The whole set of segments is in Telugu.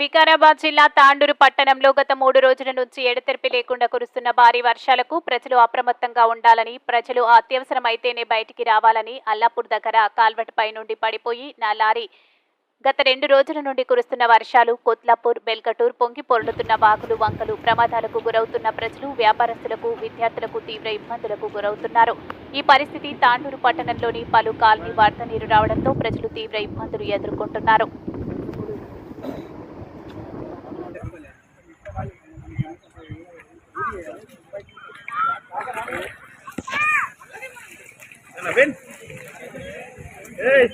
వికారాబాద్ జిల్లా తాండూరు పట్టణంలో గత 3 రోజుల నుంచి ఎడతెరిపి లేకుండా కురుస్తున్న భారీ వర్షాలకు ప్రజలు అప్రమత్తంగా ఉండాలని, ప్రజలు అత్యవసరమైతేనే బయటికి రావాలని, అల్లాపూర్ దగ్గర కాల్వటిపై నుండి పడిపోయి లారీ గత 2 రోజుల నుండి కురుస్తున్న వర్షాలు కొత్లాపూర్, బెల్కటూర్ పొంగి పొర్లుతున్న వాగులు, వంకలు ప్రమాదాలకు గురవుతున్న ప్రజలు, వ్యాపారస్తులకు, విద్యార్థులకు తీవ్ర ఇబ్బందులకు గురవుతున్నారు. ఈ పరిస్థితి తాండూరు పట్టణంలోని పలు కాలనీ వరద నీరు రావడంతో ప్రజలు తీవ్ర ఇబ్బందులు ఎదుర్కొంటున్నారు. Ben. Hey.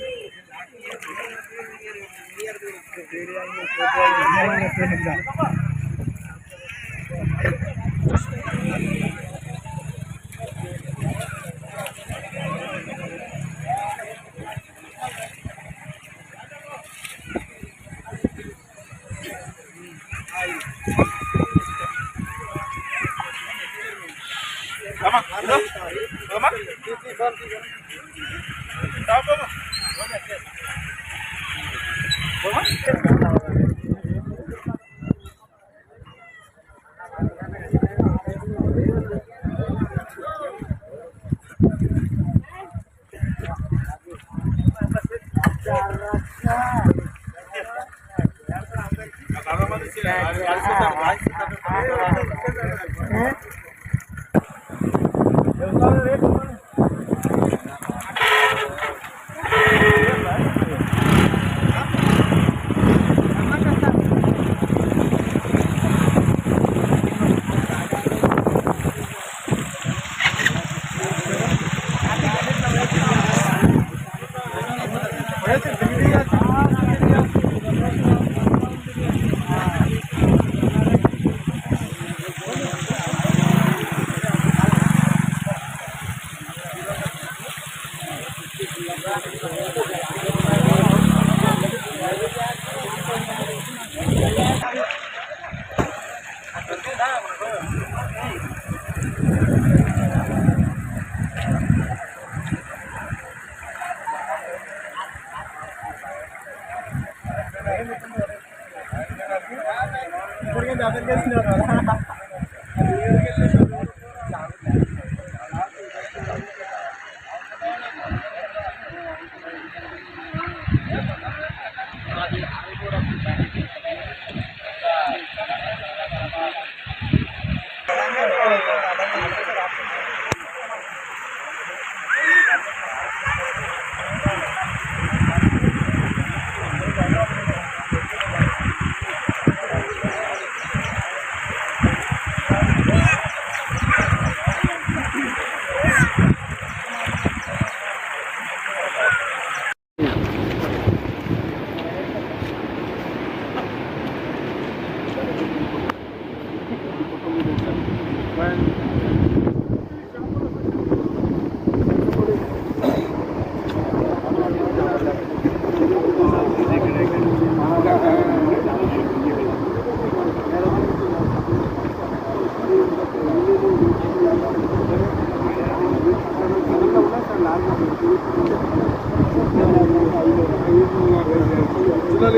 Come on, come on.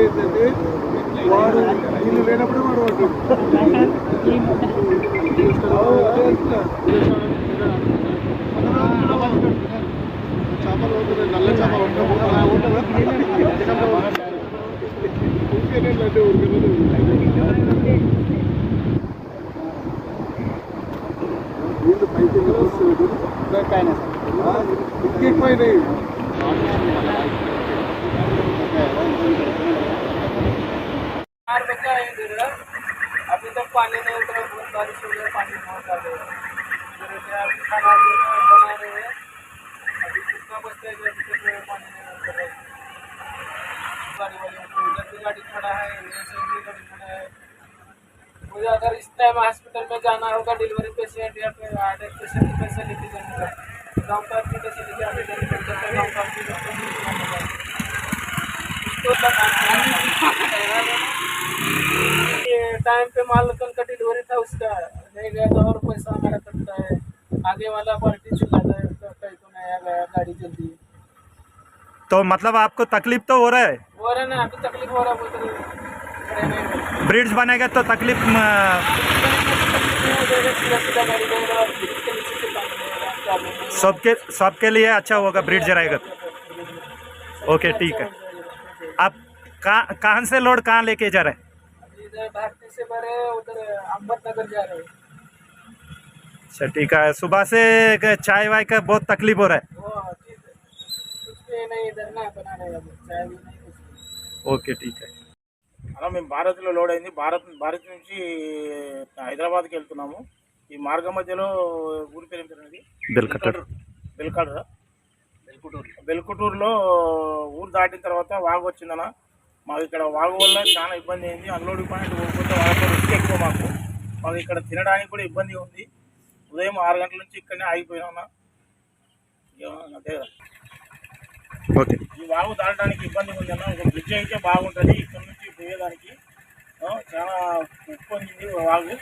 ఏంటంటే వాడు వీళ్ళు లేనప్పుడు వాడు చేపలు అవుతుంది నల్ల చేప ఊరికేనంటే వీళ్ళు పైకి ఎక్కువైనాయి. अभी तक पानी नहीं उतरा, बहुत बारिश हो गया, पानी बहुत आ गया। खाना बना रहे हैं, अभी कितना बचता है अभी तक पानी नहीं उतर रहा है। गाड़ी वाले उधर भी गाड़ी खड़ा है, इधर से भी गाड़ी खड़ा है। मुझे अगर इस टाइम हॉस्पिटल में जाना होगा, डिलीवरी पेशेंट या फिर हार्ट पेशेंट कैसे लेके जाऊँगा, गाँव का आदमी कैसे लेके आगे जाने पड़ता है, गाँव का आदमी टाइम पे माल का डिलीवरी था, उसका नहीं गया तो और पैसा हमारा कटता है। आगे वाला पार्टी चलाता है, कहीं तो नया गया गाड़ी जल्दी। तो मतलब आपको तकलीफ तो हो रहा है? हो रहा है ना, अभी तकलीफ हो रहा है बहुत। ఎక్కడైనా ब्रिड्ज बनेगा तो तकलीफ सबके लिए अच्छा होगा ब्रिड्ज रहेगा तो। ओके ठीक है। आप कहाँ से लोड कहाँ लेके जा रहे हैं? इधर भारती से भरे उधर अहमदनगर जा रहे हैं। अच्छा ठीक है। सुबह से चाय वाय का बहुत तकलीफ हो रहा है। वो ठीक है, कुछ भी नहीं इधर ना बना रहेगा, चाय भी नहीं कुछ नहीं। ఓకే ఠీక్ है। అలా మేము భారత్లో లోడ్ అయింది. భారత్ నుంచి హైదరాబాద్కి వెళ్తున్నాము. ఈ మార్గం మధ్యలో ఊరి పేరు ఏం పేరు? బెల్కుటూరులో ఊరు దాటిన తర్వాత వాగు వచ్చిందన్న. మాకు ఇక్కడ వాగు వల్ల చాలా ఇబ్బంది అయింది. అన్లోడింగ్ పాయింట్ పోకపోతే వాళ్ళతో రిస్క్ ఎక్కువ. మాకు ఇక్కడ తినడానికి కూడా ఇబ్బంది ఉంది. ఉదయం 6 గంటల నుంచి ఇక్కడనే ఆగిపోయినా. అదే ఓకే ఈ వాగు దాటడానికి ఇబ్బంది ఉంది అన్న. ఒక బ్రిడ్జ్ అయితే బాగుంటుంది ఇక్కడ నుంచి పోయేదానికి. చాలా ఉప్పు ఉంది వాగు.